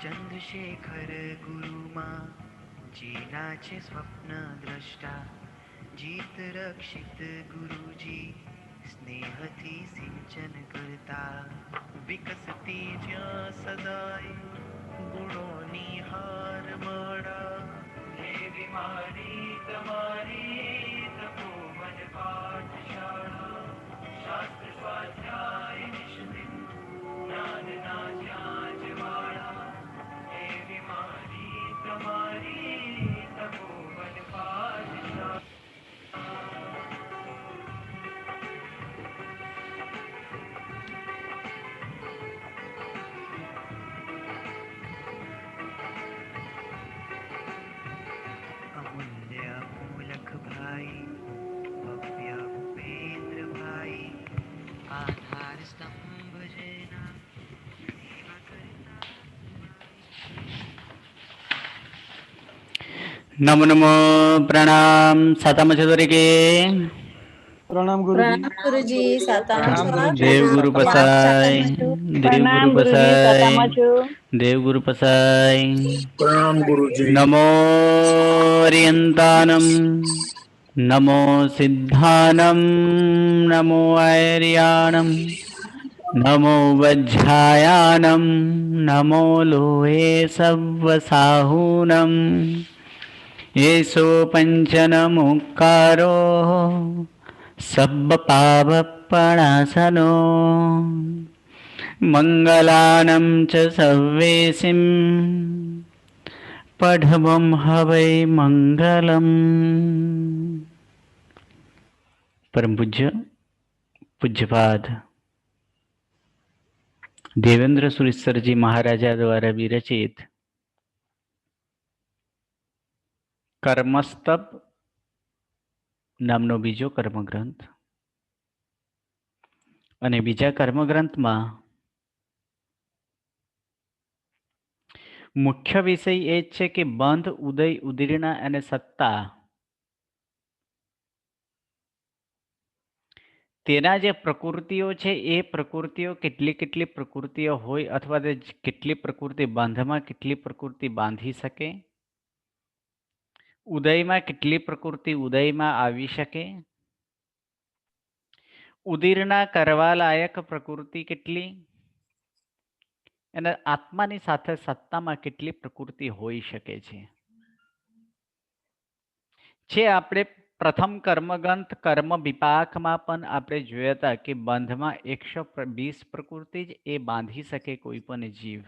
ચંદ્રશેખર ગુરુમાં જીના છે સ્વપ્ન દ્રષ્ટા, જીત રક્ષિત ગુરુજી સ્નેહથી સિંચન કરતા. વિકસતી જ્યાં સદાય ગુણોની હાર માળા, એવી મારી તમારી તપોવન પાઠશાળા. શાસ્ત્ર સ્વાધ્યાય નિષ્ઠિત જ્ઞાનના જ્યાં જવાળા, એવી મારી તમારી તપોવન પાઠશાળા. અમૂલ્ય મૂલક ભાઈ, ભવ્ય ઉપેન્દ્ર ભાઈ, આધાર સ્તંભ જેના સેવા કરતા. नमो नमो प्रणाम सातम चतुरी के प्रणाम गुरुजी। प्रणाम गुरुजी साताम प्रणाम છો गुरुजी। देव गुरु पसाय, देव गुरु पसाय, देव गुरु पसाय। प्रणाम गुरुजी। नमो ओरियंतानम, नमो सिद्धानम, नमो आर्याणम, नमो वज्रायानम, नमो लोहे सव्वसाहूनम। येषो पंचनमुक्कारो सब्बपापप्रणाशनो, मंगलानं च सर्वेसिं पठवं हवै मंगलम। परम पूज्य पूज्यपाद देवेंद्र सुरेश्वर जी महाराजा द्वारा विरचित કર્મસ્તપ નામનો બીજો કર્મગ્રંથ અને બીજા કર્મગ્રંથમાં મુખ્ય વિષય એ છે કે બંધ, ઉદય, ઉદીર્ણા અને સત્તા તેના જે પ્રકૃતિઓ છે એ પ્રકૃતિઓ કેટલી પ્રકૃતિઓ હોય અથવા કેટલી પ્રકૃતિ બાંધમાં કેટલી પ્રકૃતિ બાંધી શકે, ઉદયમાં કેટલી પ્રકૃતિ ઉદયમાં આવી શકે, ઉદીર્ણા કરવા લાયક પ્રકૃતિ કેટલી અને આત્માની સાથે સત્તામાં કેટલી પ્રકૃતિ હોઈ શકે છે. જે આપણે પ્રથમ કર્મગ્રંથ કર્મ વિપાકમાં પણ આપણે જોયા હતા કે બંધમાં 120 પ્રકૃતિ જ એ બાંધી શકે કોઈ પણ જીવ.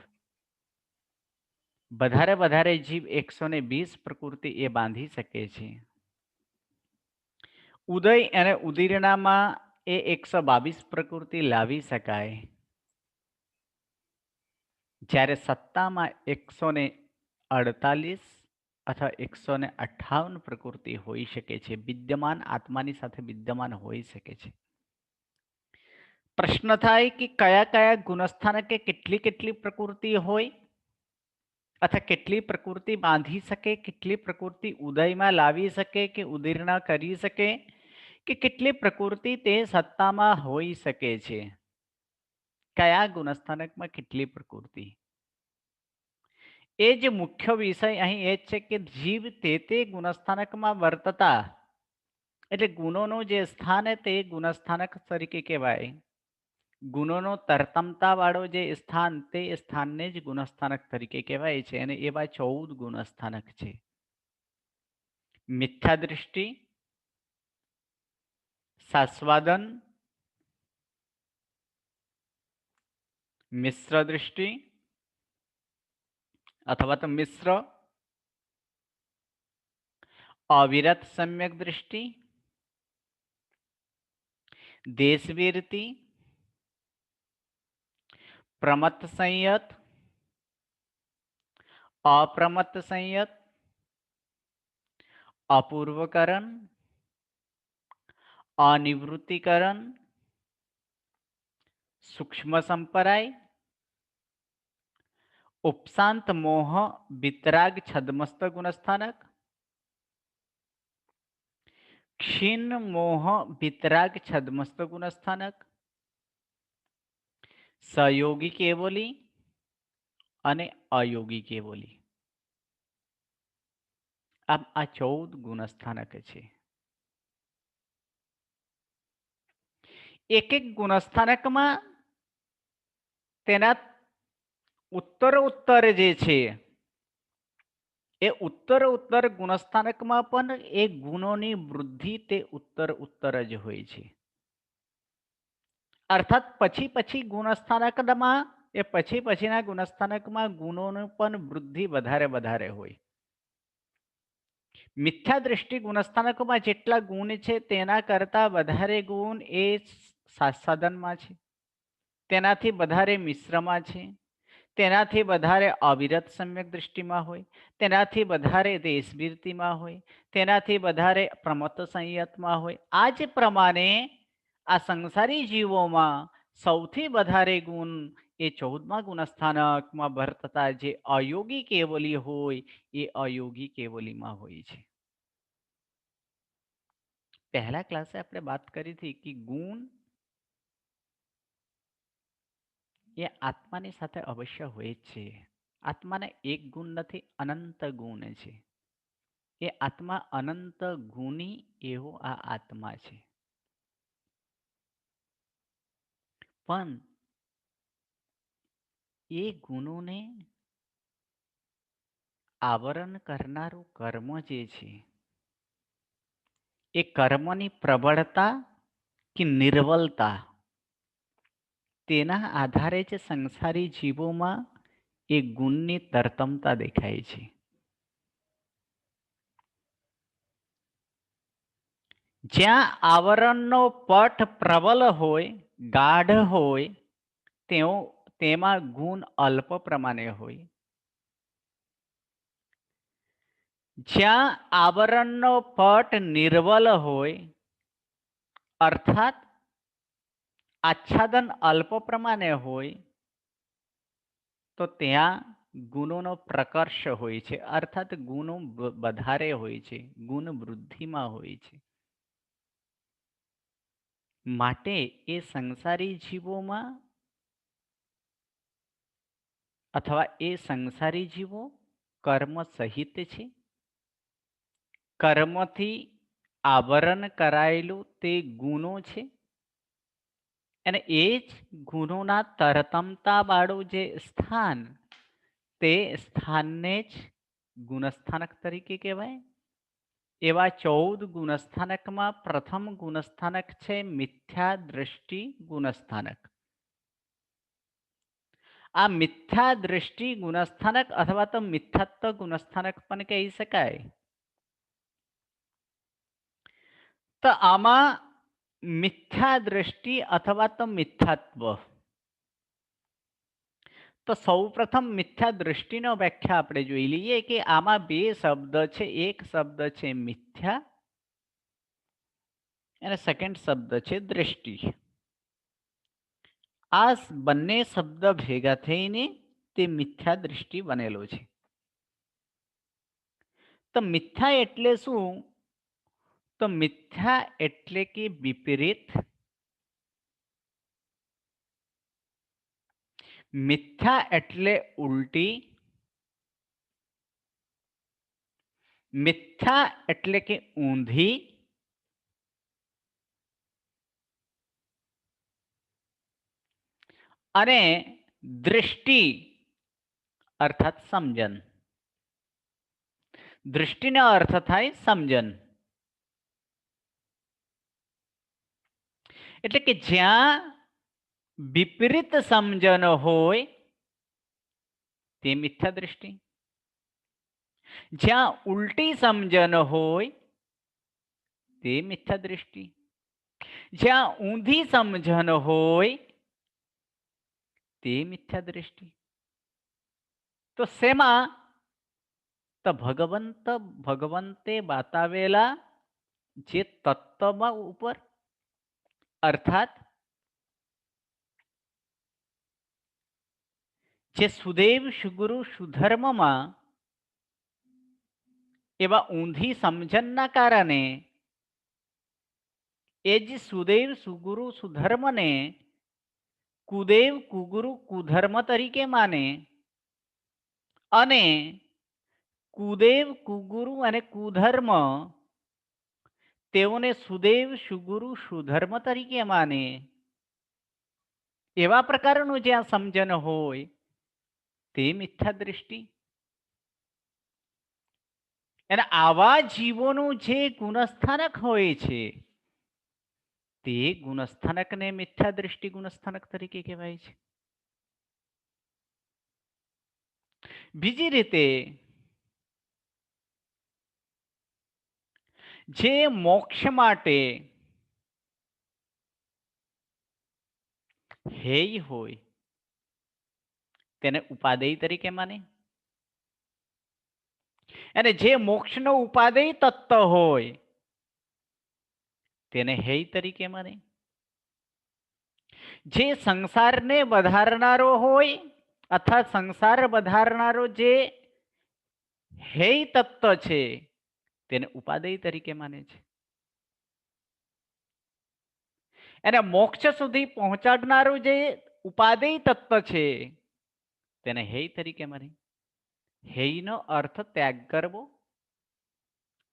વધારે જીવ 120 પ્રકૃતિ એ બાંધી શકે છે. ઉદય અને ઉદીર્ણામાં એ 122 પ્રકૃતિ લાવી શકાય, જ્યારે સત્તામાં 148 અથવા 158 પ્રકૃતિ હોઈ શકે છે, વિદ્યમાન આત્માની સાથે વિદ્યમાન હોઈ શકે છે. પ્રશ્ન થાય કે કયા ગુણસ્થાનકે કેટલી પ્રકૃતિ હોય અથવા કેટલી પ્રકૃતિ બાંધી શકે, કેટલી પ્રકૃતિ ઉદયમાં લાવી શકે કે ઉદીર્ણા કરી શકે, કે કેટલી પ્રકૃતિ તે સત્તામાં હોઈ શકે છે, કયા ગુણસ્થાનકમાં કેટલી પ્રકૃતિ. એ જે મુખ્ય વિષય અહીં એ છે કે જીવ તે ગુણસ્થાનકમાં વર્તતા એટલે ગુણોનું જે સ્થાન તે ગુણસ્થાનક તરીકે કહેવાય. ગુણોનો તરતમતા વાળો જે સ્થાન તે સ્થાનને જ ગુણસ્થાનક તરીકે કહેવાય છે અને એવા 14 ગુણસ્થાનક છે. મિથ્યા દૃષ્ટિ, સાસ્વાદન, મિશ્ર દૃષ્ટિ અથવા તો મિશ્ર, અવિરત સમ્યક દૃષ્ટિ, દેશવીરતિ, પ્રમત્ત સંયત, અપ્રમત્ત સંયત, અપૂર્વકરણ, અનિવૃત્તિકરણ, सूक्ष्म संपराय, उपशांत मोह वितराग छदमस्त गुणस्थानक, क्षीण मोह वितराग छदमस्त गुणस्थानक, सहयोगी केवली, અને અયોગી કેવલી. આમ આ 14 ગુણસ્થાનક છે. એક એક ગુણસ્થાનકમાં તેના ઉત્તર જે છે એ ઉત્તર ગુણસ્થાનકમાં પણ એ ગુણોની વૃદ્ધિ તે ઉત્તર જ હોય છે. અર્થાત પછી ગુણસ્થાનકમાં એ પછીના ગુણસ્થાનકમાં ગુણોની પણ વૃદ્ધિ વધારે હોય. મિથ્યા દૃષ્ટિ ગુણસ્થાનકોમાં જેટલા ગુણ છે તેના કરતા વધારે ગુણ એ સાધનમાં છે, તેનાથી વધારે મિશ્રમાં છે, તેનાથી વધારે અવિરત સમ્યક દૃષ્ટિમાં હોય, તેનાથી વધારે દેશબીરતીમાં હોય, તેનાથી વધારે પ્રમત્ત સંયતમાં હોય. આ જ પ્રમાણે આ સંસારી જીવોમાં સૌથી વધારે ગુણ એ 14મા ગુણસ્થાનકમાં વર્તતા જે અયોગી કેવલી હોય એ અયોગી કેવલીમાં હોય છે. પહેલા ક્લાસે આપણે વાત કરી હતી કે ગુણ એ આત્માની સાથે અવશ્ય હોય જ છે. આત્માને એક ગુણ નથી, અનંત ગુણ છે. એ આત્મા અનંત ગુણી એવો આ આત્મા છે. પણ એ ગુણોને આવરણ કરનારું કર્મ જે છે એ કર્મની પ્રબળતા કે નિર્બળતા તેના આધારે જ સંસારી જીવોમાં એ ગુણની તરતમતા દેખાય છે. જ્યાં આવરણનો પટ પ્રબળ હોય, ગાઢ હોય, તેમાં ગુણ અલ્પ પ્રમાણે હોય. જ્યાં આવરણનો પટ નિર્બળ હોય, અર્થાત આચ્છાદન અલ્પ પ્રમાણે હોય, તો ત્યાં ગુણોનો પ્રકર્ષ હોય છે, અર્થાત ગુણો વધારે હોય છે, ગુણ વૃદ્ધિમાં હોય છે. માટે એ સંસારી જીવોમાં અથવા એ સંસારી જીવો કર્મ સહિત છે. કર્મથી આવરણ કરાયેલું તે ગુણો છે અને એ જ ગુણોના તરતમતા વાળું જે સ્થાન, તે સ્થાનને જ ગુણસ્થાનક તરીકે કહેવાય. એવા 14 ગુણસ્થાનકમાં પ્રથમ ગુણસ્થાનક છે મિથ્યા દૃષ્ટિ ગુણસ્થાનક. આ મિથ્યા દૃષ્ટિ ગુણસ્થાનક અથવા તો મિથ્યાત્વ ગુણસ્થાનક પણ કહી શકાય. તો આમાં મિથ્યા દૃષ્ટિ અથવા તો મિથ્યાત્વ, તો સૌપ્રથમ મિથ્યા દૃષ્ટિનો વ્યાખ્યા આપણે જોઈ લઈએ કે આમાં બે શબ્દ છે. એક શબ્દ છે મિથ્યા અને સેકન્ડ શબ્દ છે દૃષ્ટિ. આ બંને શબ્દ ભેગા થઈને તે મિથ્યા દૃષ્ટિ બનેલો છે. તો મિથ્યા એટલે શું? તો મિથ્યા એટલે કે વિપરીત. મિથ્યા એટલે ઉલટી. મિથ્યા એટલે કે ઊંધી. અને દૃષ્ટિ અર્થાત સમજન. દૃષ્ટિનો અર્થ થાય સમજન. એટલે કે જ્યાં વિપરીત સમજન હોય તે મિથ્યા દૃષ્ટિ, જ્યાં ઉલટી સમજન હોય તે મિથ્યા દૃષ્ટિ, જ્યાં ઊંધી સમજન હોય તે મિથ્યા દૃષ્ટિ. તો શેમાં? તો ભગવંતે બતાવેલા જે તત્વમાં ઉપર, અર્થાત જે સુદેવ સુગુરુ સુધર્મમાં એવા ઊંધી સમજણના કારણે એ જ સુદેવ સુગુરુ સુધર્મને કુદેવ કુગુરુ કુધર્મ તરીકે માને અને કુદેવ કુગુરુ અને કુધર્મ તેઓને સુદેવ સુગુરુ સુધર્મ તરીકે માને, એવા પ્રકારનું જ્યાં સમજણ હોય તે મિથ્યા દૃષ્ટિ. અને આવા જીવોનું જે ગુણસ્થાનક હોય છે તે ગુણસ્થાનકને મિથ્યા દૃષ્ટિ ગુણસ્થાનક તરીકે કહેવાય છે. બીજી રીતે જે મોક્ષ માટે હેય હોય તેને ઉપાદેય તરીકે માને, અને જે મોક્ષનો ઉપાદેય તત્વ હોય તેને હેય તરીકે માને. જે સંસારને વધારનારો હોય અથવા સંસાર વધારનારો જે હેય તત્વ છે તેને ઉપાદેય તરીકે માને છે. અને મોક્ષ સુધી પહોંચાડનારું જે ઉપાદેય તત્વ છે તેને હેય તરીકે માને. હેયનો અર્થ ત્યાગ કરવો,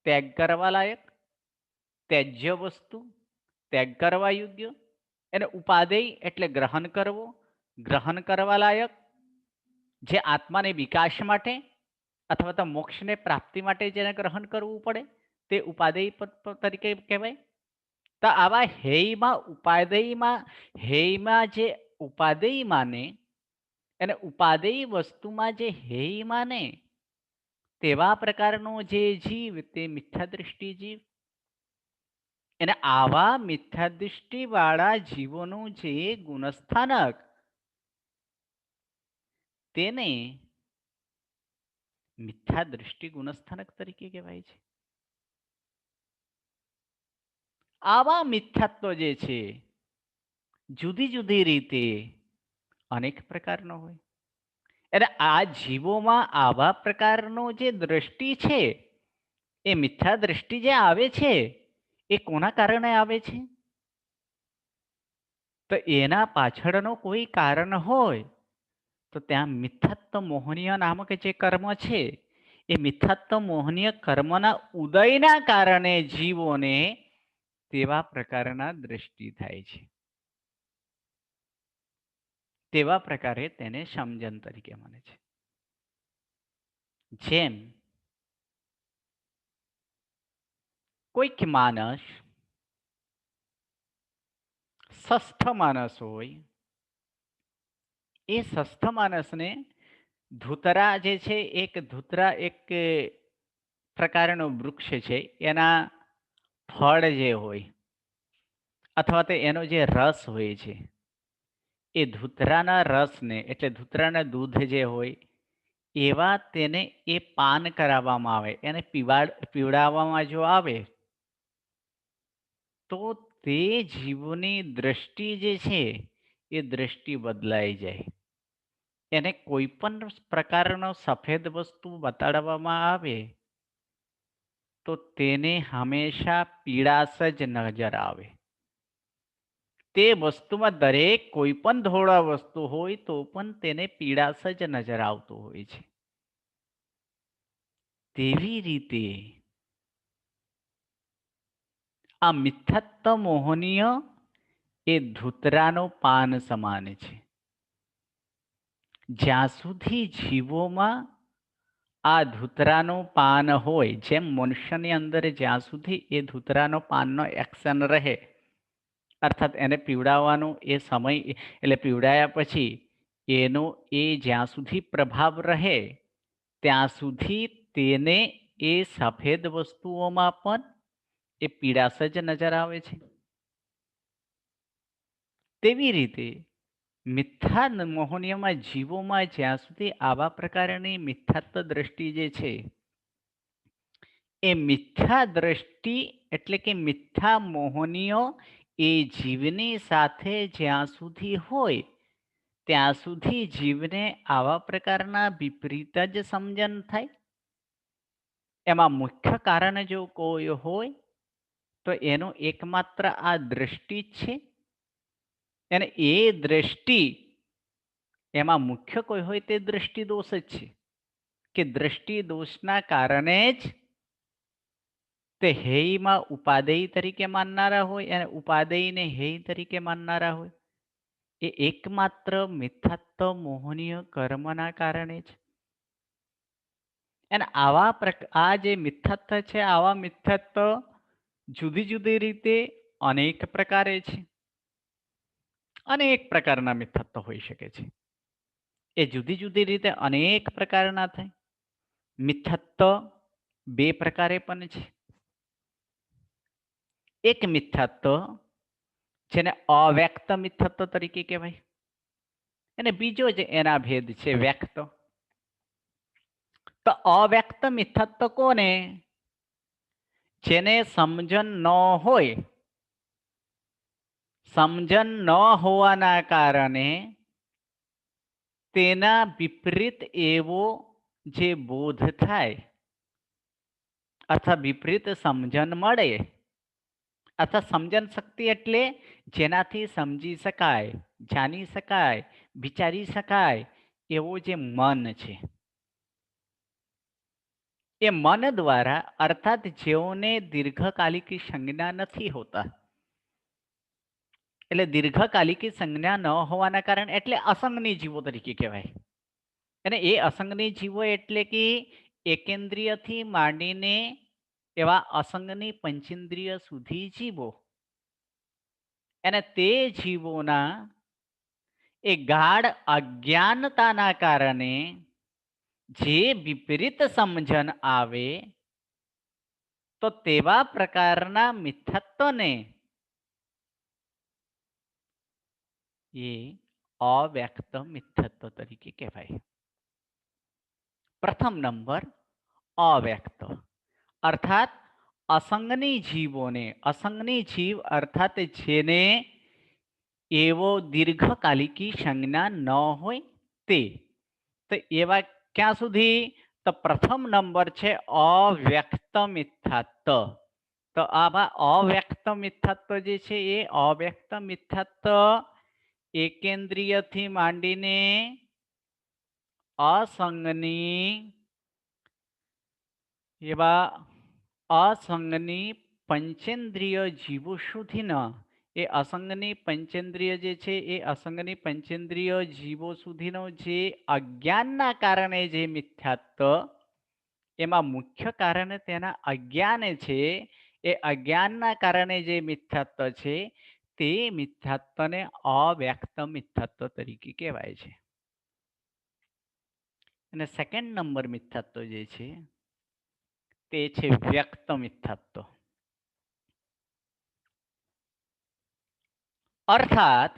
ત્યાગ કરવા લાયક, ત્યાજ્ય વસ્તુ, ત્યાગ કરવા યોગ્ય. એને ઉપાદેય એટલે ગ્રહણ કરવો, ગ્રહણ કરવા લાયક, જે આત્માને વિકાસ માટે અથવા તો મોક્ષને પ્રાપ્તિ માટે જેને ગ્રહણ કરવું પડે તે ઉપાદેય તરીકે કહેવાય. તો આવા હેયમાં ઉપાદેયમાં હેયમાં જે ઉપાદેય માને અને ઉપાદેય વસ્તુમાં જે હેય માને તેવા પ્રકારનો જે જીવ તે મિથ્યા દૃષ્ટિ જીવ. અને આવા મિથ્યા દૃષ્ટિ વાળા જીવોનું જે ગુણસ્થાનક તેને મિથ્યા દૃષ્ટિ ગુણસ્થાનક તરીકે કહેવાય છે. આવા મિથ્યાત્વ જે છે જુદી જુદી રીતે અનેક પ્રકારનો હોય. અને આ જીવોમાં આવા પ્રકારનો જે દ્રષ્ટિ છે એ મિથ્યા દૃષ્ટિ જે આવે છે એ કોના કારણે આવે છે? તો એના પાછળનો કોઈ કારણ હોય તો ત્યાં મિથ્યાત્વ મોહનીય નામક જે કર્મ છે એ મિથ્યાત્વ મોહનીય કર્મના ઉદયના કારણે જીવોને તેવા પ્રકારના દ્રષ્ટિ થાય છે. તેવા પ્રકારે તેને સમજણ તરીકે માને છે. જેમ કોઈક માણસ સ્વસ્થ માણસ હોય, એ સ્વસ્થ માણસને ધૂતરા જે છે ધૂતરા એક પ્રકારનું વૃક્ષ છે, એના ફળ જે હોય અથવા તો એનો જે રસ હોય છે એ ધૂતરાના રસને એટલે ધૂતરાના દૂધ જે હોય એવા તેને એ પાન કરાવવામાં આવે, એને પીવડાવવામાં જો આવે તો તે જીવની દ્રષ્ટિ જે છે એ દ્રષ્ટિ બદલાઈ જાય. એને કોઈ પણ પ્રકારનો સફેદ વસ્તુ બતાડવામાં આવે તો તેને હંમેશા પીળાશ જ નજર આવે. તે વસ્તુમાં દરેક કોઈ પણ ધોળા વસ્તુ હોય તો પણ તેને પીળાશ જ નજર આવતો હોય છે. તેવી રીતે આ મિથ્યાત્વ મોહનીય એ ધૂતરાનો પાન સમાન છે. જ્યાં સુધી જીવોમાં આ ધૂતરાનો પાન હોય, જેમ મનુષ્યની અંદર જ્યાં સુધી એ ધૂતરાનો પાનનો એક્શન રહે અર્થાત એને પીવડાવવાનો એ સમય એટલે પીવડાયા પછી એનો એ જ્યાં સુધી પ્રભાવ રહે ત્યાં સુધી તેને એ સફેદ વસ્તુઓમાં પણ એ પીળાશ જ નજર આવે છે. તેવી રીતે મિથ્યા મોહનીયમાં જીવોમાં જ્યાં સુધી આવા પ્રકારની મિથ્યાત્વ દ્રષ્ટિ જે છે એ મિથ્યા દ્રષ્ટિ એટલે કે મિથ્યા મોહનીય એ જીવની સાથે જ્યાં સુધી હોય ત્યાં સુધી જીવને આવા પ્રકારના વિપરીત જ સમજણ થાય. એમાં મુખ્ય કારણ જો કોઈ હોય તો એનો એકમાત્ર આ દ્રષ્ટિ જ છે. અને એ દ્રષ્ટિ એમાં મુખ્ય કોઈ હોય તે દ્રષ્ટિ દોષ જ છે. કે દ્રષ્ટિ દોષના કારણે જ તે હેયમાં ઉપાદેય તરીકે માનનારા હોય અને ઉપાદેયને હેય તરીકે માનનારા હોય, એ એકમાત્ર મિથ્યાત્વ મોહનીય કર્મના કારણે જ. અને આ જે મિથ્યાત્વ છે, આવા મિથ્યાત્વ જુદી જુદી રીતે અનેક પ્રકારે છે. અનેક પ્રકારના મિથ્યાત્વ હોઈ શકે છે. એ જુદી જુદી રીતે અનેક પ્રકારના થાય. મિથ્યાત્વ બે પ્રકારે પણ છે. એક મિથ્યાત્વ જેને અવ્યક્ત મિથ્યાત્વ તરીકે કહેવાય, અને બીજો જે એના ભેદ છે વ્યક્ત. તો અવ્યક્ત મિથ્યાત્વ કોને? જેને સમજણ ન હોય, સમજણ ન હોવાના કારણે તેના વિપરીત એવો જે બોધ થાય અથવા વિપરીત સમજણ મળે, અથવા સમજણ શક્તિ એટલે જેનાથી સમજી શકાય, જાણી શકાય, વિચારી શકાય એવો જે મન છે, એ મન દ્વારા, અર્થાત જેઓને દીર્ઘકાલિક સંજ્ઞા નથી હોતા, એટલે દીર્ઘકાલિક સંજ્ઞા ન હોવાના કારણે એટલે અસંગની જીવો તરીકે કહેવાય. અને એ અસંગની જીવો એટલે કે એકેન્દ્રિયથી માંડીને એવા અસંગની પંચેન્દ્રિય સુધી જીવો, અને તે જીવોના એ ગાઢ અજ્ઞાનતાના કારણે જે વિપરીત સમજણ આવે, તો તેવા પ્રકારના મિથ્યાત્વને એ અવ્યક્ત મિથ્યાત્વ તરીકે કહેવાય. પ્રથમ નંબર અવ્યક્ત, અર્થાત અસંગની જીવોને, અસંગની જીવ અર્થાત જેને એવો દીર્ઘકાલિકી સંજ્ઞા ન હોય તે. તો એવા ક્યાં સુધી? તો પ્રથમ નંબર છે અવ્યક્ત મિથ્યાત્વ. તો આવા અવ્યક્ત મિથ્યાત્વ જે છે, એ અવ્યક્ત મિથ્યાત્વ એકેન્દ્રિયથી માંડીને અસંગની એવા અસંગની પંચેન્દ્રિય જીવો સુધીના, એ અસંગની પંચેન્દ્રિય જે છે, એ અસંગની પંચેન્દ્રિય જીવો સુધીનો જે અજ્ઞાનના કારણે જે મિથ્યાત્વ, એમાં મુખ્ય કારણ તેના અજ્ઞાન છે. એ અજ્ઞાનના કારણે જે મિથ્યાત્વ છે, તે મિથ્યાત્વને અવ્યક્ત મિથ્યાત્વ તરીકે કહેવાય છે. અને સેકન્ડ નંબર મિથ્યાત્વ જે છે, તે છે વ્યક્ત મિથ્યાત્વ. અર્થાત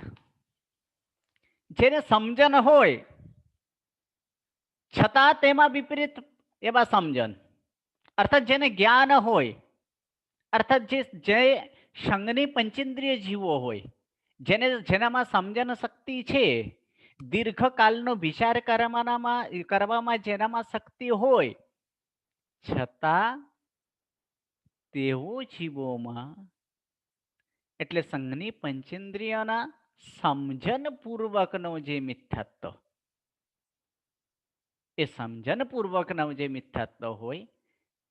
જેને સમજણ હોય છતાં તેમાં વિપરીત એવા સમજણ, અર્થાત જેને જ્ઞાન હોય, અર્થાત જે સંગની પંચેન્દ્રિય જીવો હોય, જેનામાં સમજણ શક્તિ છે, દીર્ઘકાલનો વિચાર કરવામાં જેનામાં શક્તિ હોય, છતાં તેઓ જીવોમાં, એટલે સંઘની પંચેન્દ્રિયોના સમજણ પૂર્વકનો જે મિથ્યાત્વ, એ સમજણ પૂર્વકનો જે મિથ્યાત્વ હોય,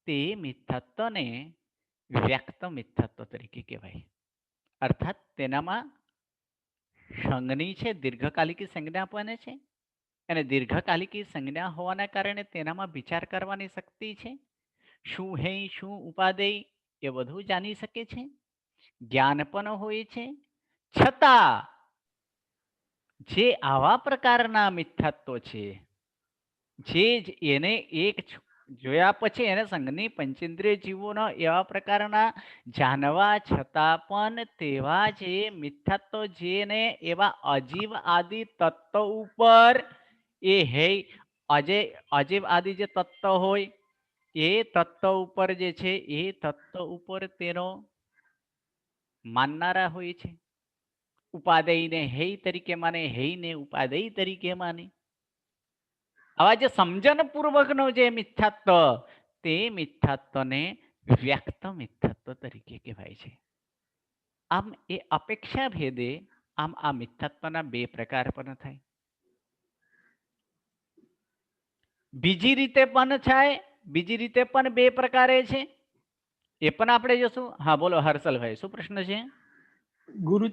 તે મિથ્યાત્વને વ્યક્ત મિથ્યાત્વ તરીકે કહેવાય. અર્થાત તેનામાં સંઘની છે, દીર્ઘકાલિકી સંજ્ઞા પણ છે, અને દીર્ઘકાલિકી સંજ્ઞા હોવાના કારણે તેનામાં વિચાર કરવાની શક્તિ છે. શું હે, શું ઉપાદેય, એ બધું જાણી શકે છે. જ્ઞાન પણ હોય છે. છતાં જે આવા પ્રકારના મિથ્યાત્વ છે, જે એને એક જોયા પછી એને સંઘની પંચેન્દ્રિય જીવોના એવા પ્રકારના જાણવા છતાં પણ તેવા જે મિથ્યાત્વ, જેને એવા અજીવ આદિ તત્વ ઉપર એ હે અજીવ આદિ જે તત્વ હોય, એ તત્વ ઉપર જે છે, એ તત્વ ઉપર તેનો માનનારા હોય છે. ઉપાદેયને હેય તરીકે માને, હેયને ઉપાદેય તરીકે માને. આવા જે સમજણ પૂર્વકનો જે મિથ્યાત્વ, તે મિથ્યાત્વને વ્યક્ત મિથ્યાત્વ તરીકે કહેવાય છે. આમ એ અપેક્ષા ભેદે આમ આ મિથ્યાત્વના બે પ્રકાર પણ થાય. બીજી રીતે પણ થાય, બીજી રીતે પણ બે પ્રકારે છે, એ પણ આપણે જોશું. હા બોલો હર્ષલભાઈ, શું પ્રશ્ન છે? ગુરુ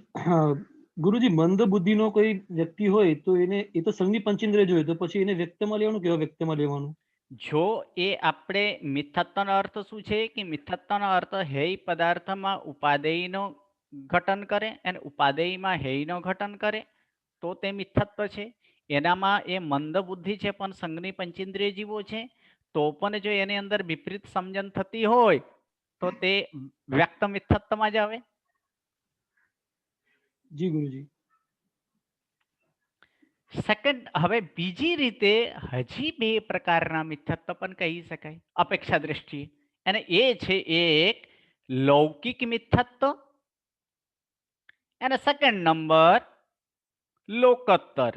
ગુરુજી, મંદ બુદ્ધિનો કોઈ વ્યક્તિ હોય તો એને, એ તો સંગની પંચેન્દ્રિય જોઈએ, તો પછી એને વ્યક્તમાં લેવાનું, કેવા વ્યક્તમાં લેવાનું? જો એ આપણે મિથ્યાત્વનો અર્થ શું છે કે મિથ્યાત્વનો અર્થ હેય પદાર્થમાં ઉપાદેયનો ઘટન કરે અને ઉપાદેયમાં હેયનો ઘટન કરે તો તે મિથ્યાત્વ છે. એનામાં એ મંદ બુદ્ધિ છે પણ સંઘની પંચેન્દ્રિય જીવો છે, તો પણ જો એની અંદર વિપરીત સમજણ થતી હોય તો તે વ્યક્ત મિથ્યાત્વમાં જ આવે. જી ગુરુજી. સેકન્ડ, હવે બીજી રીતે હજી બે પ્રકારના મિથ્યાત્વ પણ કહી શકાય અપેક્ષા દ્રષ્ટિએ, અને એ છે એક લૌકિક મિથ્યાત્વ અને સેકન્ડ નંબર લોકોત્તર.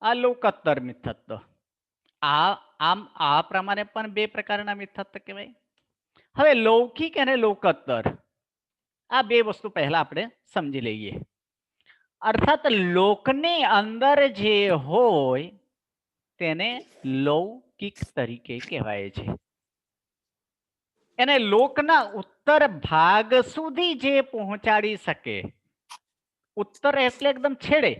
આ લોકોત્તર મિથ્યાત્વ. આ પ્રમાણે પણ બે પ્રકારના મિથ્યાત્વ કહેવાય. હવે લૌકિક અને લોકોત્તર આ બે વસ્તુ પહેલા આપણે સમજી લઈએ. અર્થાત લોકની અંદર જે હોય તેને લૌકિક તરીકે કહેવાય છે. એને લોકના ઉત્તર ભાગ સુધી જે પહોંચાડી શકે, ઉત્તર એટલે એકદમ છેડે,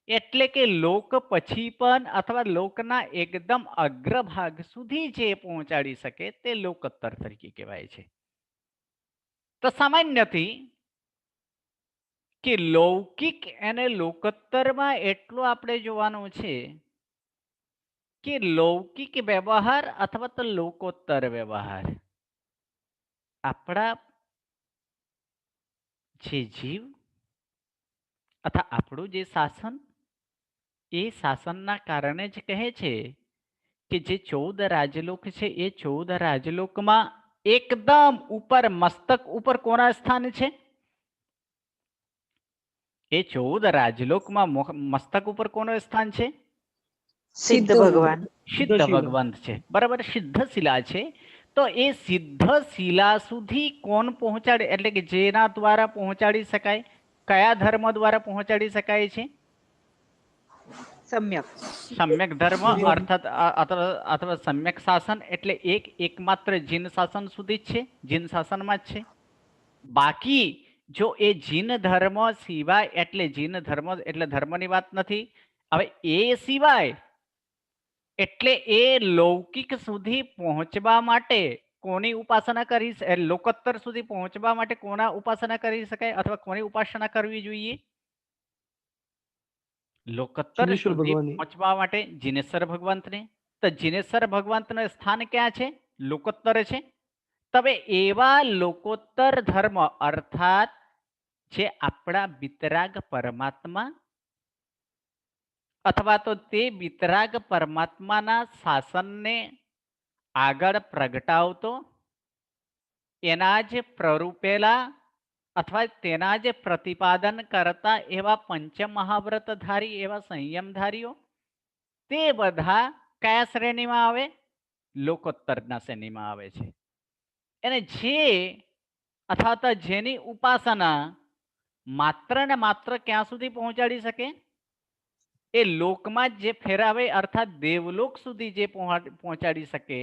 એટલે કે લોક પછી પણ અથવા લોકના એકદમ અગ્રભાગ સુધી જે પહોંચાડી શકે તે લોકોત્તર તરીકે કહેવાય છે. તો સામાન્યથી કે લૌકિક અને લોકોત્તરમાં એટલું આપણે જોવાનું છે કે લૌકિક વ્યવહાર અથવા તો લોકોત્તર વ્યવહાર આપણા જે જીવ અથવા આપણું જે શાસન, એ શાસનના કારણે જ કહે છે કે જે 14 રાજલોક છે એ 14 રાજલોકમાં એકદમ ઉપર મસ્તક ઉપર કોના સ્થાન છે? એ 14 રાજલોકમાં મસ્તક ઉપર કોનું સ્થાન છે? સિદ્ધ ભગવાન. સિદ્ધ ભગવંત છે, બરાબર. સિદ્ધ શિલા છે. તો એ સિદ્ધ શિલા સુધી કોણ પહોંચાડે, એટલે કે જેના દ્વારા પહોંચાડી શકાય, કયા ધર્મ દ્વારા પહોંચાડી શકાય છે? સમ્યક. સમ્યક ધર્મ અર્થાત અથવા સમ્યક શાસન એટલે એકમાત્ર જીન શાસન સુધી જ છે, જીન શાસનમાં જ છે. બાકી જો એ જીન ધર્મ સિવાય, એટલે જીન ધર્મ એટલે ધર્મની વાત નથી, હવે એ સિવાય એટલે એ લૌકિક સુધી પહોંચવા માટે કોની ઉપાસના કરી, લોકોત્તર સુધી પહોંચવા માટે કોના ઉપાસના કરી શકાય અથવા કોની ઉપાસના કરવી જોઈએ? લોકોત્તર સુધી પહોંચવા માટે જીનેશ્વર ભગવંતને. તો જીનેશ્વર ભગવંતનું સ્થાન ક્યાં છે? લોકોત્તર છે. તবে એવા લોકોત્તર ધર્મ અર્થાત જે આપણા વિતરાગ પરમાત્મા અથવા તો તે વિતરાગ પરમાત્માના શાસનને આગળ પ્રગટાવતો, એના જ પ્રરૂપેલા અથવા તેના જ પ્રતિપાદન કરતા એવા પંચમહાવ્રતધારી, એવા સંયમધારીઓ, તે બધા કયા શ્રેણીમાં આવે? લોકોત્તરના શ્રેણીમાં આવે છે. અને જે અથવા તો જેની ઉપાસના માત્ર ને માત્ર ક્યાં સુધી પહોંચાડી શકે? એ લોકમાં જે ફેરાવે અર્થાત દેવલોક સુધી જે પહોંચાડી શકે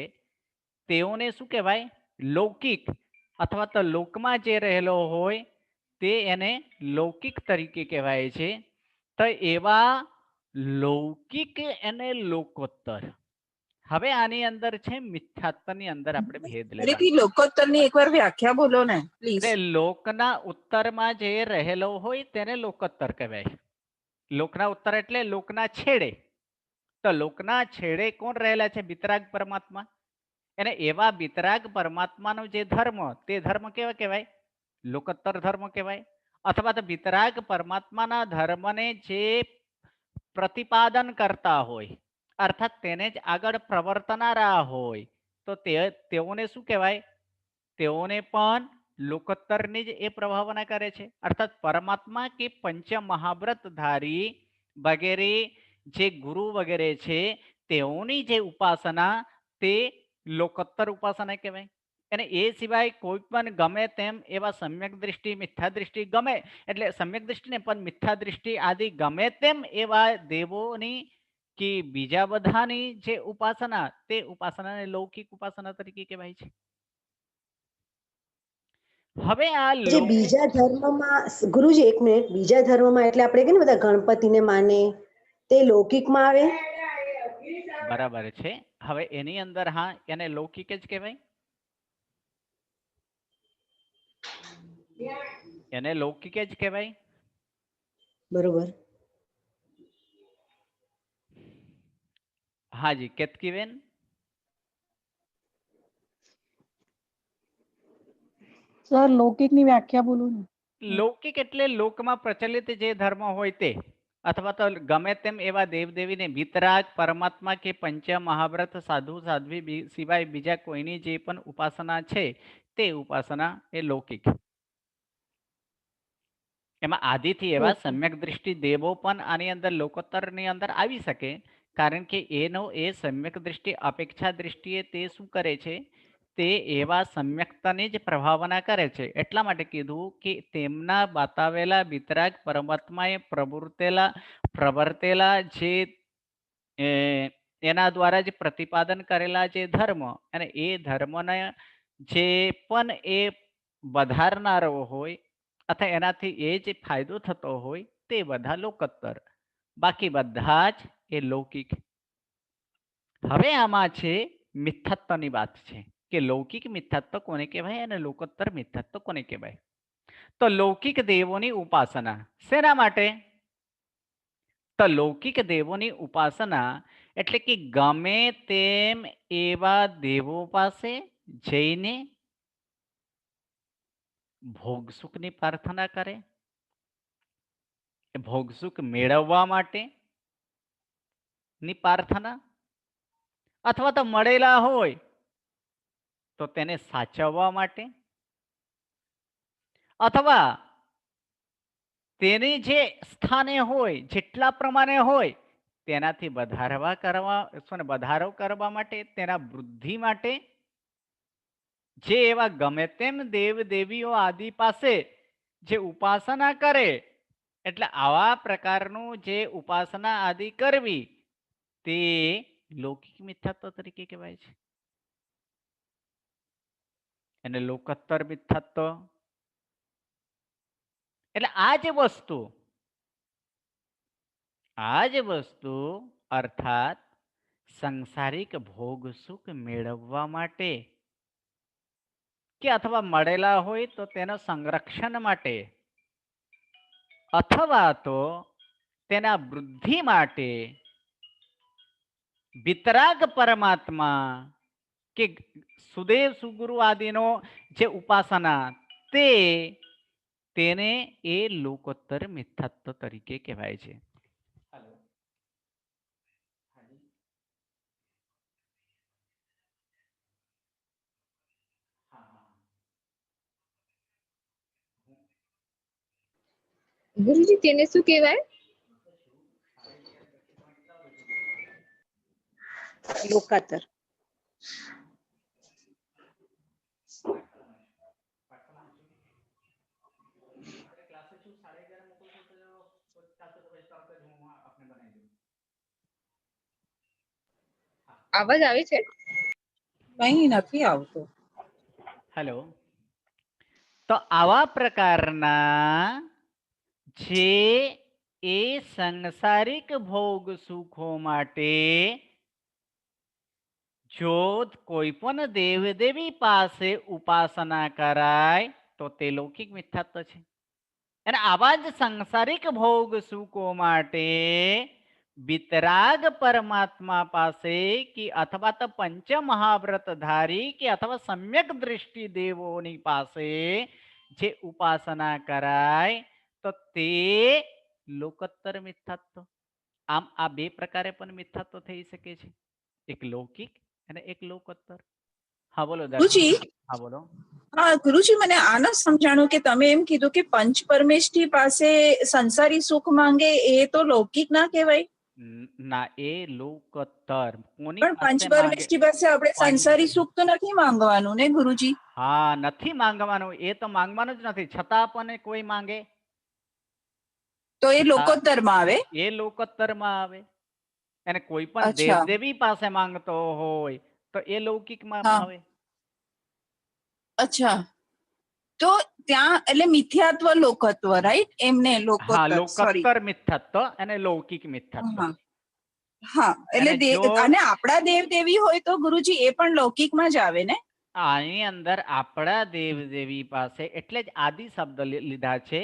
તેઓને શું કહેવાય? લૌકિક અથવા તો લોકમાં જે રહેલો હોય તે એને લૌકિક તરીકે કહેવાય છે. તો એવા લૌકિક અને લોકોત્તર. હવે આની અંદર છે મિથ્યાત્વની અંદર આપણે ભેદ લેવા. લોકોત્તરની એકવાર વ્યાખ્યા બોલો ને પ્લીઝ. લોકના ઉત્તરમાં જે રહેલો હોય તેને લોકોત્તર કહેવાય. લોકના ઉત્તર એટલે લોકના છેડે. તો લોકના છેડે કોણ રહેલા છે? વિતરાગ પરમાત્મા. અને એવા વિતરાગ પરમાત્માનો જે ધર્મ, તે ધર્મ કેવા કહેવાય? લોકોત્તર ધર્મ કહેવાય. અથવા તો વિતરાગ પરમાત્માના ધર્મને જે પ્રતિપાદન કરતા હોય અર્થાત તેને જ આગળ પ્રવર્તનારા હોય તો તેઓને શું કહેવાય? તેઓને પણ લોકોત્તરની જ એ પ્રભાવના કરે છે. અર્થાત પરમાત્મા કે પંચ મહાવ્રતધારી વગેરે જે ગુરુ વગેરે છે તેઓની જે ઉપાસના તે લોકોત્તર ઉપાસના કહેવાય. અને એ સિવાય કોઈ પણ ગમે તેમ એવા સમ્યક દ્રષ્ટિ મિથ્યા દ્રષ્ટિ ગમે એટલે સમ્યક દ્રષ્ટિ ને પણ મિથ્યા દ્રષ્ટિ આદિ ગમે તેમ એવા દેવોની કે બીજા બધાની જે ઉપાસના તે ઉપાસનાને લૌકિક ઉપાસના તરીકે કહેવાય છે. હવે આ જે બીજા ધર્મમાં ગુરુજી એક મિનિટ, બીજા ધર્મમાં એટલે આપણે કે ને બધા ગણપતિને માને તે લૌકિકમાં આવે. બરાબર છે. હવે એની અંદર હા એને લૌકિક જ કહેવાય, એને લૌકિક જ કહેવાય. બરોબર. હાજી કેતકીબેન. સર લૌકિકની વ્યાખ્યા બોલો ને. લૌકિક એટલે લોકમાં પ્રચલિત જે ધર્મ હોય તે, અથવા તો ગમે તેમ એવા દેવદેવીને વિતરાગ પરમાત્મા કે પંચ મહાવ્રત સાધુ સાધ્વી સિવાય બીજા કોઈની જે પણ ઉપાસના છે તે ઉપાસના એ લૌકિક. એમાં આદિથી એવા સમ્યક દ્રષ્ટિ દેવો પણ આની અંદર લોકોત્તરની અંદર આવી શકે, કારણ કે એનો એ સમ્યક દ્રષ્ટિ અપેક્ષા દ્રષ્ટિએ તે શું કરે છે, તે એવા સમ્યકતાની જ પ્રભાવના કરે છે. એટલા માટે કીધું કે તેમના બતાવેલા વિતરાગ પરમાત્માએ પ્રવર્તેલા જે એના દ્વારા જે પ્રતિપાદન કરેલા જે ધર્મ અને એ ધર્મના જે પણ એ વધારનારો હોય અથવા એનાથી એ જે ફાયદો થતો હોય તે બધા લોકોત્તર, બાકી બધા જ એ લૌકિક. હવે આમાં છે મિથ્યાત્વની વાત છે કે લૌકિક મિથ્યાત્વ કોને કહેવાય અને લોકોત્તર મિથ્યાત્વ કોને કહેવાય. તો લૌકિક દેવોની ઉપાસના શેના માટે? તો લૌકિક દેવોની ઉપાસના એટલે કે ગમે તેમ એવા દેવો પાસે જઈને ભોગ સુખની પ્રાર્થના કરે, ભોગ સુખ મેળવવા માટે ની પ્રાર્થના, અથવા તો મળેલા હોય તો તેને સાચવવા માટે, અથવા તેની જે સ્થાને હોય જેટલા પ્રમાણે હોય તેનાથી વધારો કરવા માટે, તેના વૃદ્ધિ માટે જે એવા ગમે તેમ દેવ દેવીઓ આદિ પાસે જે ઉપાસના કરે, એટલે આવા પ્રકારનું જે ઉપાસના આદિ કરવી તે લૌકિક મિથ્યાત્વ તરીકે કહેવાય છે. અને લોકોત્તર મિથ્યાત્વ એટલે આ જ વસ્તુ અર્થાત સંસારિક ભોગ સુખ મેળવવા માટે કે અથવા મળેલા હોય તો તેના સંરક્ષણ માટે અથવા તો તેના વૃદ્ધિ માટે વિતરાગ પરમાત્મા કે સુદેવ સુગુરુ આદિનો જે ઉપાસના તેને એ લોકોત્તર મિથ્યાત્વ તરીકે કહેવાય છે. ગુરુજી તેને શું કહેવાય? લોકાતર. અવાજ આવે છે? કઈ નથી આવતો. હેલો. તો આવા પ્રકારના જે એ સંસારિક ભોગ સુખો માટે જો કોઈ પણ દેવદેવી પાસે ઉપાસના કરાય તો તે લૌકિક મિથ્યાત્વ છે. અને આવા જ સંસારિક ભોગ સુખો માટે વિતરાગ પરમાત્મા પાસે કે અથવા તો પંચ મહાવ્રત ધારી કે અથવા સમ્યક દ્રષ્ટિ દેવોની પાસે જે ઉપાસના કરાય તો તે લોકોત્તર મિથ્યાત્વ. આમ આ બે પ્રકારે પણ મિથ્યાત્વ થઈ શકે છે, એક લૌકિક અને એક લોકોત્તર. હા બોલો ગુરુજી. હા બોલો. હા ગુરુજી, મને આનંદ સમજાણું કે તમે એમ કીધું કે પંચ પરમેષ્ઠી પાસે સંસારી સુખ માંગે એ તો લૌકિક ના કહેવાય? ના, એ લોકોત્તર કોની પણ પાસે માંગે? પંચપરમેષ્ઠી પાસે આપણે પંચ- સંસારી સુખ તો નથી માંગવાનું ને ગુરુજી? હા, નથી માંગવાનું, એ તો માંગવાનું જ નથી, છતાં પણ કોઈ માંગે તો એ છતાં લોકોત્તરમાં આવે. એ લોકોત્તરમાં આવે. અને કોઈ પણ અચ્છા. દેવદેવી પાસે માંગતો હોય તો એ લૌકિકમાં હા. આવે. અચ્છા, તો ત્યાં એટલે મિથ્યાત્વ લોકત્વ, રાઈટ? એમને હા, લોકોત્તર, સોરી. લોકોત્તર મિથ્યાત્વ અને લૌકિક મિથ્યાત્વ. હા હા, એટલે અને જો અને આપણા દેવ દેવી હોય તો ગુરુજી એ પણ લૌકિકમાં જ આવે ને? આની અંદર આપણા દેવદેવી પાસે એટલે જ આદિ શબ્દ લીધા છે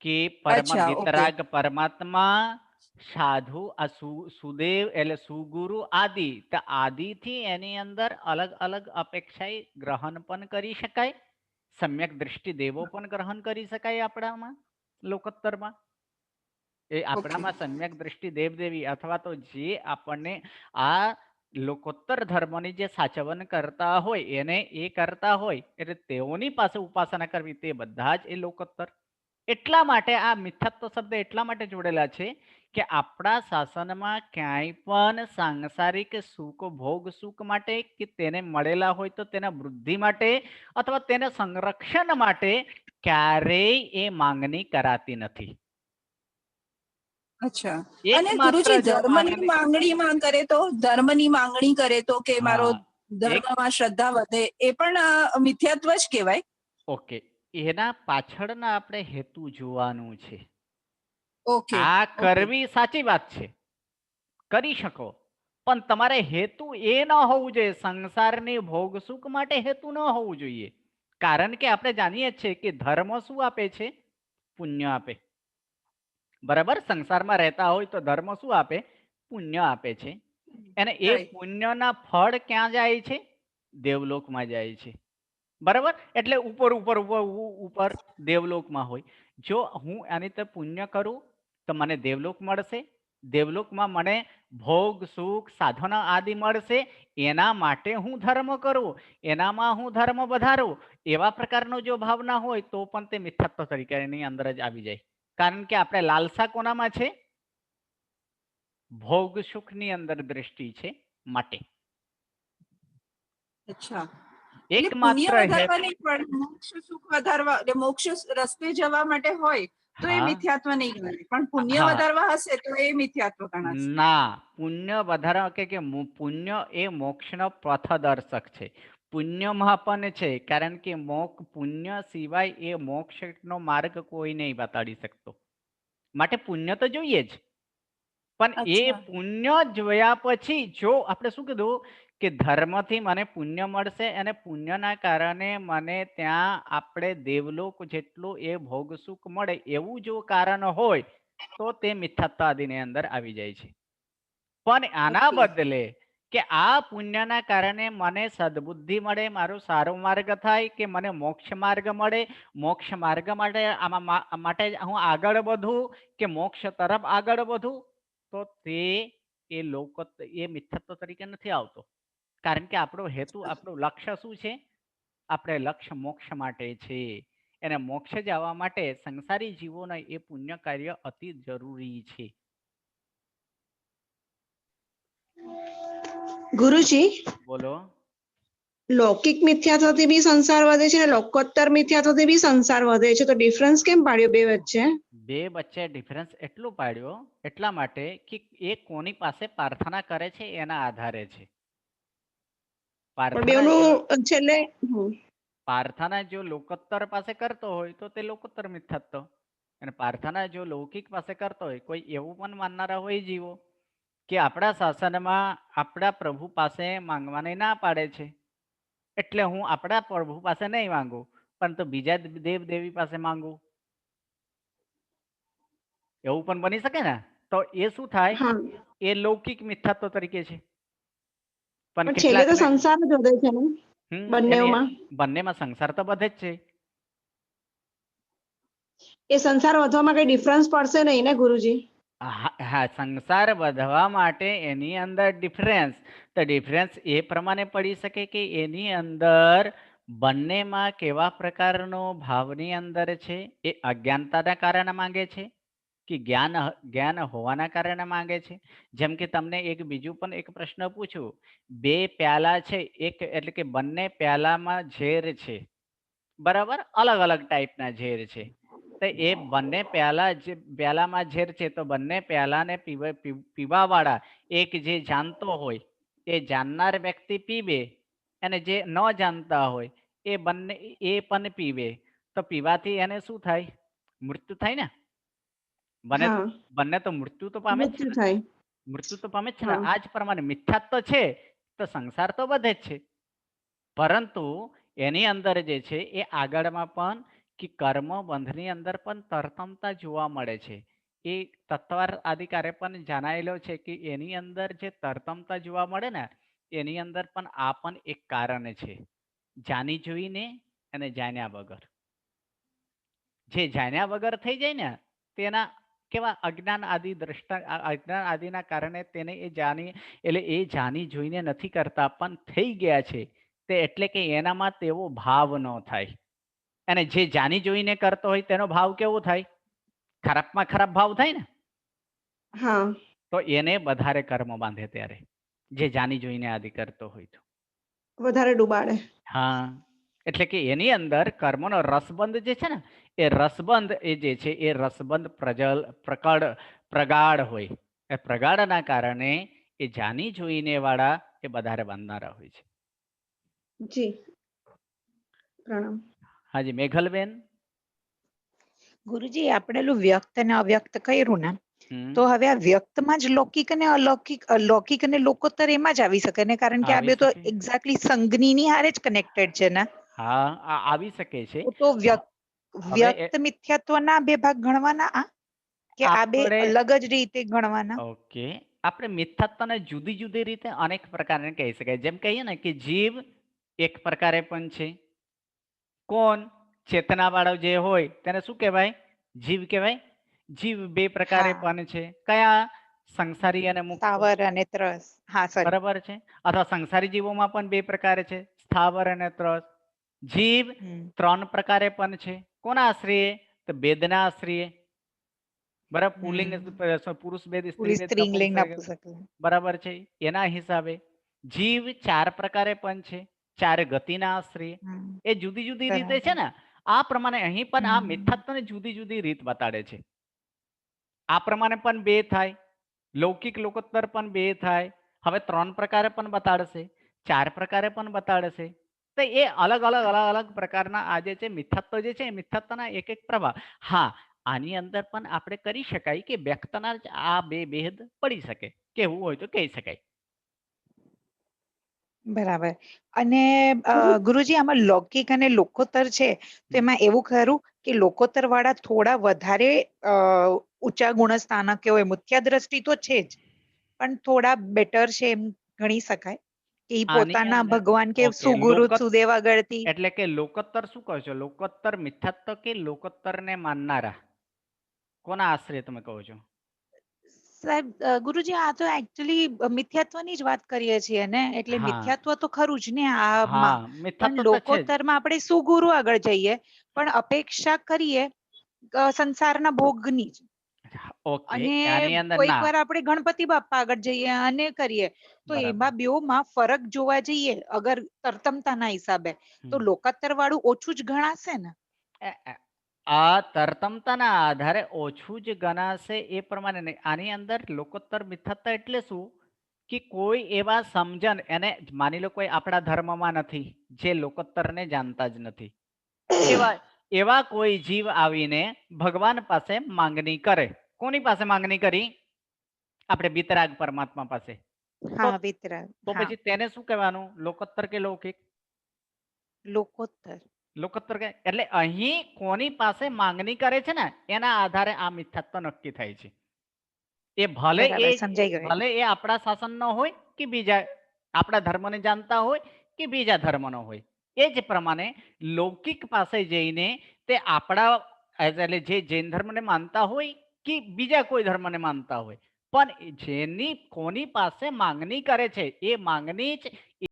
કે પરમ અચ્છા, ઓકે. વિતરાગ પરમાત્મા, સાધુ આ સુદેવ એટલે સુગુરુ આદિ. તો આદિથી એની અંદર અલગ અલગ અપેક્ષાએ ગ્રહણ પણ કરી શકાય, સમ્યક દ્રષ્ટિ દેવો પણ ગ્રહણ કરી શકાય આપણામાં લોકોત્તરમાં. એ આપણામાં સમ્યક દ્રષ્ટિ દેવદેવી અથવા તો જે આપણને આ લોકોત્તર ધર્મની જે સાચવન કરતા હોય એને એ કરતા હોય એટલે તેઓની પાસે ઉપાસના કરવી, તે બધા જ એ લોકોત્તર. એટલા માટે આ મિથ્યાત્વ શબ્દ એટલા માટે જોડેલા છે કે આપણા શાસનમાં ક્યાંય પણ સાંસારિક સુખ ભોગ સુખ માટે કે તેને મળેલા હોય તો તેના વૃદ્ધિ માટે અથવા તેને સંરક્ષણ માટે ક્યારેય એ માંગણી કરાતી નથી. અચ્છા. એક અને માત્ર ગુરુજી જો ધર્મની માંગણીમાં કરે તો, ધર્મની માંગણી કરે તો કે મારો હા, એક ધર્મમાં શ્રદ્ધા વધે, એ પણ મિથ્યાત્વ જ કહેવાય. ઓકે, એના પાછળના આપણે હેતુ જોવાનું છે. ઓકે, આ ઓકે. કરવી સાચી વાત છે, કરી શકો, પણ તમારે હેતુ એ ન હોવું જોઈએ, સંસારની ભોગ સુખ માટે હેતુ ન હોવું જોઈએ. કારણ કે આપણે જાણીએ છીએ કે ધર્મ શું આપે છે? પુણ્ય આપે. બરાબર, સંસારમાં રહેતા હોય તો ધર્મ શું આપે? પુણ્ય આપે છે. અને એ Right. પુણ્યના ફળ ક્યાં જાય છે? દેવલોકમાં જાય છે. બરાબર, એટલે ઉપર ઉપર ઉપર ઉપર દેવલોકમાં હોય. જો હું આની તો પુણ્ય કરું તો મને દેવલોક મળશે, દેવલોકમાં મને ભોગ સુખ સાધના આદિ મળશે. એના માટે હું ધર્મ કરું, એનામાં હું ધર્મ વધારું, એવા પ્રકારનો જો ભાવના હોય તો પણ તે મિથ્યાત્વ તરીકે એની અંદર જ આવી જાય. કારણ કે આપણે લાલસા કોનામાં છે? ભોગ સુખની અંદર દ્રષ્ટિ છે માટે. અચ્છા, એક એટલે પુણ્ય માત્ર વધારવા નહીં પણ મોક્ષ સુખ વધારવા, એટલે મોક્ષ રસ્તે જવા માટે હોય તો એ હા મિથ્યાત્વ નહીં ગણાય, પણ પુણ્ય હા વધારવા હશે તો એ મિથ્યાત્વ ગણાશે. ના, પુણ્ય વધારવા કે પુણ્ય એ મોક્ષનો પથદર્શક છે. પુણ્યમાં પણ છે, કારણ કે પુણ્ય સિવાય એ મોક્ષનો માર્ગ કોઈ નહીં બતાડી શકતો. માટે પુણ્ય તો જોઈએ જ. પણ એ અચ્છા. પુણ્ય જોયા પછી જો આપણે શું કીધું કે ધર્મથી મને પુણ્ય મળશે અને પુણ્યના કારણે મને ત્યાં આપણે દેવલોક જેટલું એ ભોગ સુખ મળે એવું જો કારણ હોય તો તે મિથ્યાત્વાદીની અંદર આવી જાય છે. પણ આના ઓકે. બદલે કે આ પુણ્યના કારણે મને સદબુદ્ધિ મળે, મારો સારો માર્ગ થાય, કે મને મોક્ષ માર્ગ મળે, મોક્ષ માર્ગ માટે આમાં માટે હું આગળ વધું કે મોક્ષ તરફ આગળ વધું, તો તે એ મિથ્યાત્વ તરીકે નથી આવતો. કારણ કે આપણો હેતુ, આપણું લક્ષ્ય શું છે? આપણે લક્ષ્ય મોક્ષ માટે છે. એને મોક્ષ જવા માટે સંસારી જીવોને એ પુણ્ય કાર્ય અતિ જરૂરી છે. ગુરુજી, બોલો. લૌકિક મિથ્યાત્વથી બી સંસાર વધે છે અને લોકોત્તર મિથ્યાત્વથી બી સંસાર વધે છે, તો ડિફરન્સ કેમ પાડ્યો બે વચ્ચે? બે વચ્ચે ડિફરન્સ એટલું પાડ્યો એટલા માટે કે એ કોની પાસે પ્રાર્થના કરે છે એના આધારે છે. પણ પ્રાર્થના જો બેવનું છેલ્લે પ્રાર્થના જો લોકોત્તર પાસે કરતો હોય તો તે લોકોત્તર મિથ્યાત્વ, અને પ્રાર્થના જો લૌકિક પાસે કરતો હોય, કોઈ એવું પણ માનનારા હોય જીવો કે આપણા શાસનમાં આપણા પ્રભુ પાસે માંગવાની ના પાડે છે, એટલે હું આપણા પ્રભુ પાસે નહીં માંગુ પરંતુ બીજા દેવ દેવી પાસે માંગુ, એવું પણ બની શકે ને. તો એ શું થાય? હા, એ લૌકિક મિથ્યાત્વ તરીકે છે. પણ પણ છેલ્લે તો કેટલાકને સંસાર જ વધે છે ને એની બંનેમાં. બંનેમાં સંસાર તો બધે જ છે. એ સંસાર વધવામાં કઈ ડિફરન્સ પડશે નહીં ને ગુરુજી? હા, સંસાર વધવા માટે એની અંદર ડિફરન્સ તો ડિફરન્સ એ પ્રમાણે પડી શકે કે એની અંદર બંનેમાં કેવા પ્રકારનો ભાવની અંદર છે, એ અજ્ઞાનતાના કારણે માંગે છે કે જ્ઞાન હોવાના કારણે માંગે છે? જેમ કે તમને એક બીજું પણ એક પ્રશ્ન પૂછું, બે પ્યાલા છે, એક એટલે કે બંને પ્યાલામાં ઝેર છે, બરાબર, અલગ અલગ ટાઈપના ઝેર છે, તો એ બંને પ્યાલામાં ઝેર છે, તો બંને પ્યાલાને પીવા વાળા એક જે જાણતો હોય એ જાણનાર વ્યક્તિ પીવે, અને જે ન જાણતા હોય એ પણ પીવે, તો પીવાથી એને શું થાય? મૃત્યુ થાય ને? હા બંને તો મૃત્યુ તો પામે જ છે મૃત્યુ ને, થાય. મૃત્યુ તો પામે જ છે ને. હા આ જ પ્રમાણે મિથ્યાત્વ છે તો સંસાર તો બધે જ છે, પરંતુ એની અંદર જે છે એ આગળમાં પણ કે કર્મ બંધની અંદર પણ તરતમતા જોવા મળે છે. એ તત્વાર અધિકારે પણ જણાયેલો છે કે એની અંદર જે તરતમતા જોવા મળે ને, એની અંદર પણ આ પણ એક કારણ છે, જાણી જોઈને અને જાણ્યા વગર. જે જાણ્યા વગર થઈ જાય ને તેના કેવા અજ્ઞાન આદિના કારણે તેને એ જાણી જોઈને નથી કરતા, પણ થઈ ગયા છે, તે એટલે કે એનામાં તેવો ભાવ ન થાય. અને જે જાણી જોઈને કરતો હોય તેનો ભાવ કેવો થાય? ખરાબમાં ખરાબ ભાવ થાય ને. હા તો એને વધારે કર્મ બાંધે ત્યારે, જે જાણી જોઈને આદિ કરતો હોય તો. વધારે ડૂબાડે. હા, એટલે કે એની અંદર કર્મનો રસબંધ જે છે ને, એ રસબંધ જે છે એ રસબંધ પ્રગાઢ હોય. એ પ્રગાઢના કારણે એ જાણી જોઈને વાળા એ વધારે બાંધનારા હોય છે. જી પ્રણામ. હાજી મેઘલબેન. ગુરુજી, આપણે પેલું વ્યક્ત અને અવ્યક્ત કર્યું ને, હમ, તો હવે આ વ્યક્તમાં જ લૌકિક અને અલૌકિક અને લોકોત્તર એમાં જ આવી શકે ને? કારણ કે આ આવી બે તો શકે. એક્ઝેક્ટલી સંજ્ઞની હારે જ કનેક્ટેડ છે ને. હા, આવી શકે છે. તો હવે વ્યક્ત મિથ્યાત્વના બે ભાગ ગણવાના આ, કે આ બે આપણે અલગ જ રીતે ગણવાના? ઓકે, આપણે મિથ્યાત્વને જુદી જુદી રીતે અનેક પ્રકારે કહી શકાય. જેમ કહીએ ને કે જીવ એક પ્રકારે પણ છે. કોણ? ચેતના વાળો જે હોય તેને શું કહેવાય? જીવ કહેવાય. જીવ બે પ્રકારે હા, પણ છે. કયા? સંસારી અને મુક્ત. સ્થાવર અને ત્રસ. હા, સોરી. બરાબર છે. અથવા સંસારી જીવોમાં પણ બે પ્રકારે છે, સ્થાવર અને ત્રસ. જીવ ત્રણ પ્રકારે પણ છે. કોના આશ્રયે? તો વેદના આશ્રયે. બરાબર, પુલ્લિંગ પુરુષ ભેદ, સ્ત્રી ભેદ, સ્ત્રીલિંગ નપુંસક. નપુંસકલિંગ. બરાબર છે. એના હિસાબે જીવ ચાર પ્રકારે પણ છે, ચાર ગતિના આશ્રય. એ જુદી જુદી રીતે છે ને. આ પ્રમાણે અહીં પણ આ મિથ્યાત્વને જુદી જુદી રીત બતાડે છે. આ પ્રમાણે પણ બે થાય, લૌકિક લોકોત્તર પણ બે થાય. હવે ત્રણ પ્રકારે પણ બતાડશે, ચાર પ્રકારે પણ બતાડશે. તો એ અલગ અલગ પ્રકારના આ જે છે મિથ્યાત્વ જે છે એ મિથ્યાત્વના એક એક પ્રભાવ. હા, આની અંદર પણ આપણે કરી શકાય કે વ્યક્તના જ આ બે ભેદ પડી શકે, કેવું હોય તો કહી શકાય. બરાબર. અને ગુરુજી, આમાં લૌકિક અને લોકોત્તર છે, તો એમાં એવું ખરું કે લોકોત્તર વાળા થોડા વધારે ઊંચા ગુણસ્થાનક હોય? મુખ્ય દ્રષ્ટિ તો છે જ, પણ થોડા બેટર છે એમ ગણી શકાય કે ઈ આની પોતાના અંદર ભગવાન કે ઓકે, સુગુરુ સુદેવ આગળથી? એટલે કે લોકોત્તર શું કહો છો? લોકોત્તર મિથ્યાત્વ કે લોકોત્તર ને માનનારા? કોના આશ્રય તમે કહો છો? સાહેબ ગુરુજી, આ તો એકચ્યુઅલી મિથ્યાત્વની જ વાત કરીએ છીએ ને, એટલે હા મિથ્યાત્વ તો ખરું જ ને આમાં. હા, પણ મિથ્યાત્વ તો છે જ. લોકોત્તરમાં આપણે સુગુરુ આગળ જઈએ, પણ અપેક્ષા કરીએ સંસારના ભોગની જ. ઓકે, અને આની અંદર કોઈક ના. વાર આપણે ગણપતિ બાપ્પા આગળ જઈએ અને કરીએ, તો બરાબર. એમાં બેઉમાં ફરક જોવા જઈએ અગર તરતમતાના હિસાબે, તો લોકોત્તર વાળું ઓછું જ ગણાશે ને? આ તરતમતાના આધારે ઓછું જ ગણાશે એ પ્રમાણે નહીં. આની અંદર લોકોત્તર મિથ્યાત્વ એટલે શું કે કોઈ એવા સમજણ, એને માની લો કોઈ આપણા ધર્મમાં નથી, જે લોકોત્તરને જાણતા જ નથી, એવા કોઈ જીવ આવીને ભગવાન પાસે માંગણી કરે. કોની પાસે માંગણી કરી? આપણે વિતરાગ પરમાત્મા પાસે. હા, વિતરાગ. તો હા, પછી તેને શું કહેવાનું? લોકોત્તર કે લૌકિક? લોકોત્તર. લોકોત્તર કે એટલે અહીં કોની પાસે માંગણી કરે છે ને એના આધારે આ મિથ્યાત્વ નક્કી થાય છે. એ બરાબર, સમજાઈ ગયું. ભલે એ આપણા શાસનનો હોય કે બીજા આપણા ધર્મને જાણતા હોય કે બીજા ધર્મનો હોય. એ જ પ્રમાણે લૌકિક પાસે જઈને તે આપણા એટલે જે જૈન ધર્મને માનતા હોય કે બીજા કોઈ ધર્મને માનતા હોય, પણ જેની કોની પાસે માંગણી કરે છે એ માંગણી જ